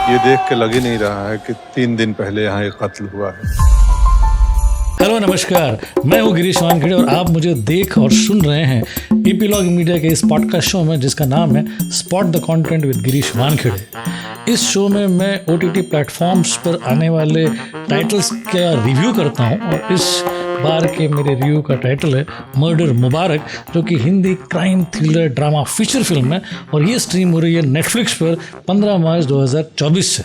ये देख के लग ही नहीं रहा है कि 3 दिन पहले यहाँ एक कत्ल हुआ है। हेलो नमस्कार, मैं हूँ गिरीश वानखेड़े और आप मुझे देख और सुन रहे हैं एपीलॉग मीडिया के इस पॉडकास्ट शो में जिसका नाम है spot the content with Girish Wankhede. इस शो में मैं ओटीटी प्लेटफॉर्म्स पर आने वाले टाइटल्स का रिव्यू करता हूँ और इस बार के मेरे रिव्यू का टाइटल है मर्डर मुबारक, जो कि Hindi crime thriller drama feature film है और ये स्ट्रीम हो रही है नेटफ्लिक्स पर 15 मार्च 2024 से।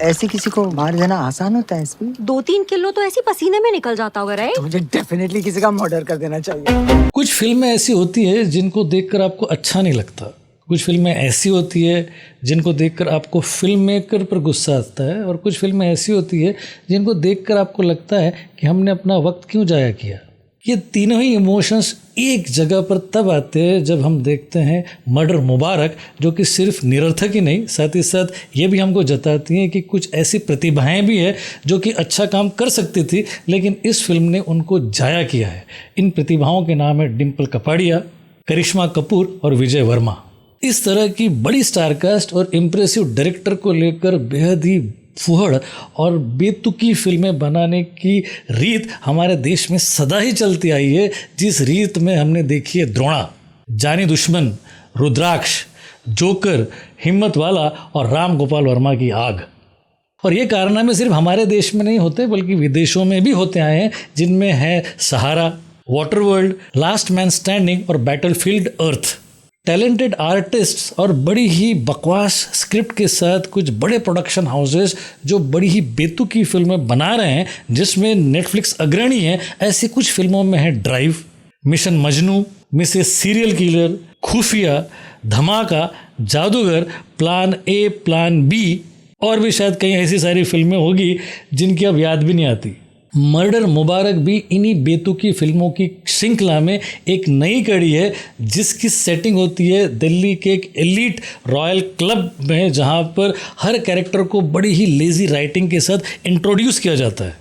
ऐसे किसी को मार देना आसान होता है? इसमें 2-3 किलो तो ऐसे पसीने में निकल जाता होगा, राइट? तो मुझे डेफिनेटली किसी का मर्डर कर देना चाहिए। कुछ फिल्में ऐसी होती है जिनको देखकर आपको अच्छा नहीं लगता, कुछ फिल्में ऐसी होती है जिनको देखकर आपको फिल्म मेकर पर गुस्सा आता है और कुछ फिल्में ऐसी होती है जिनको देखकर आपको लगता है कि हमने अपना वक्त क्यों जाया किया। ये तीनों ही इमोशंस एक जगह पर तब आते हैं जब हम देखते हैं मर्डर मुबारक, जो कि सिर्फ निरर्थक ही नहीं, साथ ही साथ ये भी हमको जताती हैं कि कुछ ऐसी प्रतिभाएं भी हैं जो कि अच्छा काम कर सकती थी लेकिन इस फिल्म ने उनको जाया किया है। इन प्रतिभाओं के नाम है डिम्पल कपाड़िया, करिश्मा कपूर और विजय वर्मा। इस तरह की बड़ी स्टारकास्ट और इम्प्रेसिव डायरेक्टर को लेकर बेहद ही फुहड़ और बेतुकी फिल्में बनाने की रीत हमारे देश में सदा ही चलती आई है, जिस रीत में हमने देखी है द्रोणा, जानी दुश्मन, रुद्राक्ष, जोकर, हिम्मत वाला और राम गोपाल वर्मा की आग। और ये कारनामे सिर्फ हमारे देश में नहीं होते बल्कि विदेशों में भी होते आए हैं, जिनमें है Sahara, Waterworld, Last Man Standing और बैटलफील्ड अर्थ। टैलेंटेड आर्टिस्ट्स और बड़ी ही बकवास स्क्रिप्ट के साथ कुछ बड़े प्रोडक्शन हाउसेस जो बड़ी ही बेतुकी फिल्में बना रहे हैं, जिसमें नेटफ्लिक्स अग्रणी है। ऐसी कुछ फिल्मों में है drive, mission Majnu, Mrs serial killer, खुफिया, धमाका, जादूगर, प्लान ए, प्लान बी और भी शायद कई ऐसी सारी फिल्में होगी जिनकी अब याद भी नहीं आती। मर्डर मुबारक भी इन्हीं बेतुकी फिल्मों की श्रृंखला में एक नई कड़ी है, जिसकी सेटिंग होती है दिल्ली के एक एलीट रॉयल क्लब में, जहां पर हर कैरेक्टर को बड़ी ही लेजी राइटिंग के साथ इंट्रोड्यूस किया जाता है।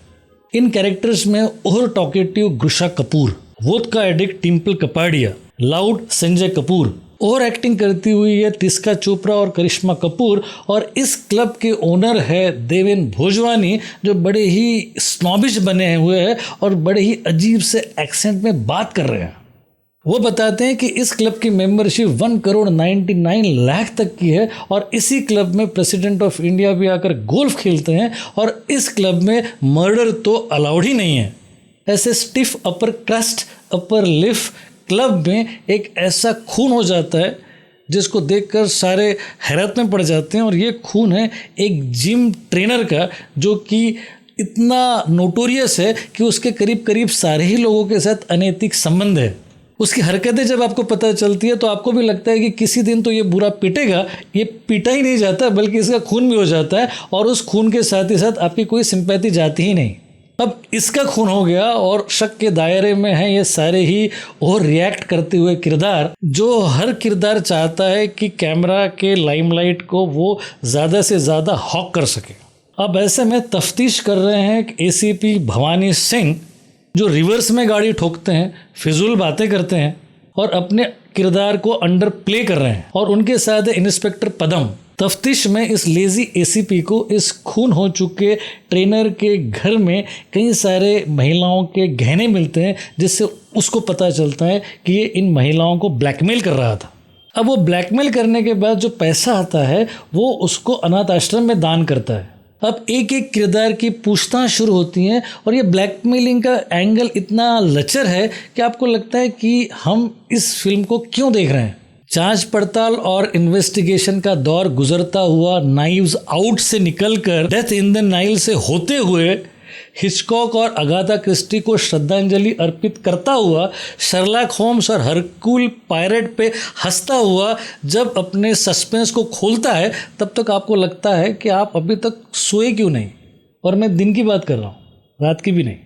इन कैरेक्टर्स में ओवर टॉकेटिव गुशा Kapoor, vodka addict Dimple Kapadia, loud Sanjay Kapoor, over acting करती हुई है तिस्का चोपड़ा और करिश्मा कपूर, और इस क्लब के ओनर है देवेन भोजवानी, जो बड़े ही स्नॉबिश बने हुए हैं और बड़े ही अजीब से एक्सेंट में बात कर रहे हैं। वो बताते हैं कि इस क्लब की मेंबरशिप 1,99 लाख तक की है और इसी क्लब में प्रेसिडेंट ऑफ इंडिया भी आकर गोल्फ खेलते हैं और इस क्लब में मर्डर तो अलाउड ही नहीं है। ऐसे स्टिफ अपर क्रस्ट अपर लिफ क्लब में एक ऐसा खून हो जाता है जिसको देखकर सारे हैरत में पड़ जाते हैं, और ये खून है एक जिम ट्रेनर का, जो कि इतना नोटोरियस है कि उसके करीब करीब सारे ही लोगों के साथ अनैतिक संबंध है। उसकी हरकतें जब आपको पता चलती है तो आपको भी लगता है कि किसी दिन तो ये बुरा पिटेगा। ये पीटा ही नहीं जाता बल्कि इसका खून भी हो जाता है, और उस खून के साथ ही साथ आपकी कोई सिंपैथी जाती ही नहीं। अब इसका खून हो गया और शक के दायरे में है ये सारे ही ओवर रिएक्ट करते हुए किरदार, जो हर किरदार चाहता है कि कैमरा के लाइमलाइट को वो ज़्यादा से ज़्यादा हॉक कर सके। अब ऐसे में तफ्तीश कर रहे हैं एसीपी भवानी सिंह, जो रिवर्स में गाड़ी ठोकते हैं, फिजूल बातें करते हैं और अपने किरदार को अंडर प्ले कर रहे हैं, और उनके साथ है इंस्पेक्टर पदम। तफ्तीश में इस लेजी एसीपी को इस खून हो चुके ट्रेनर के घर में कई सारे महिलाओं के गहने मिलते हैं, जिससे उसको पता चलता है कि ये इन महिलाओं को ब्लैकमेल कर रहा था। अब वो ब्लैकमेल करने के बाद जो पैसा आता है वो उसको अनाथ आश्रम में दान करता है। अब एक एक किरदार की पूछताछ शुरू होती हैं और ये ब्लैकमेलिंग का एंगल इतना लचर है कि आपको लगता है कि हम इस फिल्म को क्यों देख रहे हैं। जांच पड़ताल और इन्वेस्टिगेशन का दौर गुजरता हुआ नाइव्स आउट से निकलकर डेथ इन द नाइल से होते हुए हिचकॉक और अगाथा क्रिस्टी को श्रद्धांजलि अर्पित करता हुआ शर्लॉक होम्स और हरक्यूल पायरेट पे हंसता हुआ जब अपने सस्पेंस को खोलता है, तब तक आपको लगता है कि आप अभी तक सोए क्यों नहीं। और मैं दिन की बात कर रहा हूँ, रात की भी नहीं।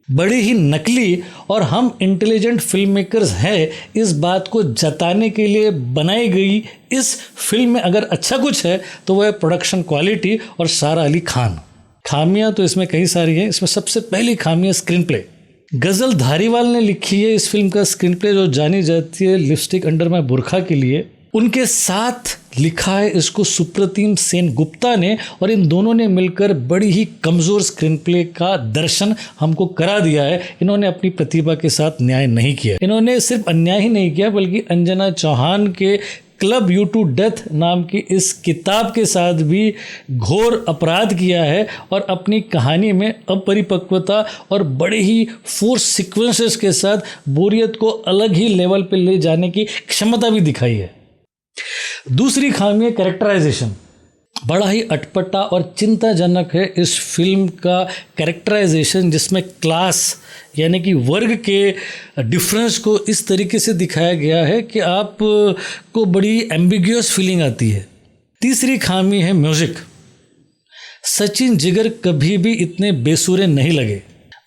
बड़ी ही नकली और हम इंटेलिजेंट फिल्म मेकर्स हैं, इस बात को जताने के लिए बनाई गई इस फिल्म में अगर अच्छा कुछ है तो वह है प्रोडक्शन क्वालिटी और सारा अली खान। खामियां तो इसमें कई सारी हैं। इसमें सबसे पहली खामी है स्क्रीन प्ले। गज़ल धारीवाल ने लिखी है इस फिल्म का स्क्रीन प्ले, जो जानी जाती है लिपस्टिक अंडर माय बुरखा के लिए। उनके साथ लिखा है इसको सुप्रतिम सेन गुप्ता ने, और इन दोनों ने मिलकर बड़ी ही कमज़ोर स्क्रीन प्ले का दर्शन हमको करा दिया है। इन्होंने अपनी प्रतिभा के साथ न्याय नहीं किया, इन्होंने सिर्फ अन्याय ही नहीं किया बल्कि अंजना चौहान के क्लब यू टू डेथ नाम की इस किताब के साथ भी घोर अपराध किया है और अपनी कहानी में अपरिपक्वता और बड़े ही फोर्स सीक्वेंसेस के साथ बोरियत को अलग ही लेवल पे ले जाने की क्षमता भी दिखाई है। दूसरी खामी है कैरेक्टराइजेशन। बड़ा ही अटपटा और चिंताजनक है इस फिल्म का कैरेक्टराइजेशन, जिसमें क्लास यानी कि वर्ग के डिफरेंस को इस तरीके से दिखाया गया है कि आप को बड़ी एम्बिग्यूअस फीलिंग आती है। तीसरी खामी है म्यूज़िक। सचिन जिगर कभी भी इतने बेसुरे नहीं लगे।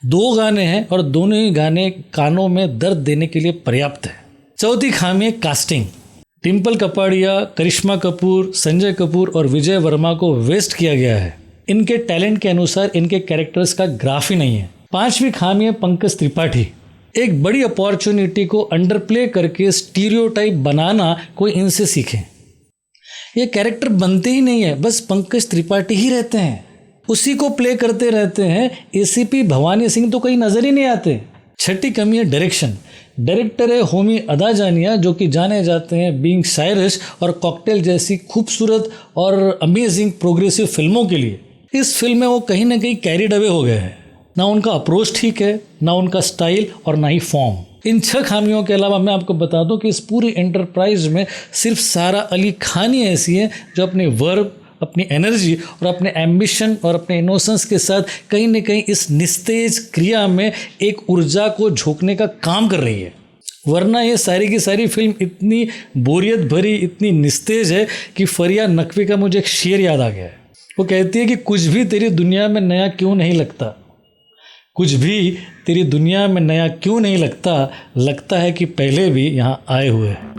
2 गाने हैं और दोनों ही गाने कानों में दर्द देने के लिए पर्याप्त है। चौथी खामी है कास्टिंग। डिम्पल कपाड़िया, करिश्मा कपूर, संजय कपूर और विजय वर्मा को वेस्ट किया गया है। इनके टैलेंट के अनुसार इनके कैरेक्टर्स का ग्राफ ही नहीं है। 5वीं खामी है पंकज त्रिपाठी। एक बड़ी अपॉर्चुनिटी को अंडरप्ले करके स्टीरियोटाइप बनाना कोई इनसे सीखे। ये कैरेक्टर बनते ही नहीं है, बस पंकज त्रिपाठी ही रहते हैं, उसी को प्ले करते रहते हैं। एसीपी भवानी सिंह तो कहीं नजर ही नहीं आते। छठी कमी है डायरेक्शन। डायरेक्टर है होमी अदाजानिया, जो कि जाने जाते हैं बीइंग साइरस और कॉकटेल जैसी खूबसूरत और अमेजिंग प्रोग्रेसिव फिल्मों के लिए। इस फिल्म में वो कहीं ना कहीं कैरिड अवे हो गए हैं। ना उनका अप्रोच ठीक है, ना उनका स्टाइल और ना ही फॉर्म। इन 6 खामियों के अलावा मैं आपको बता दूं कि इस पूरी एंटरप्राइज में सिर्फ सारा अली खान ही ऐसी है जो अपने वर्ब, अपनी एनर्जी और अपने एम्बिशन और अपने इनोसेंस के साथ कहीं न कहीं इस निस्तेज क्रिया में एक ऊर्जा को झोंकने का काम कर रही है। वरना ये सारी की सारी फिल्म इतनी बोरियत भरी, इतनी निस्तेज है कि फरिया नकवी का मुझे एक शेर याद आ गया है। वो कहती है कि कुछ भी तेरी दुनिया में नया क्यों नहीं लगता, कुछ भी तेरी दुनिया में नया क्यों नहीं लगता, लगता है कि पहले भी यहाँ आए हुए हैं।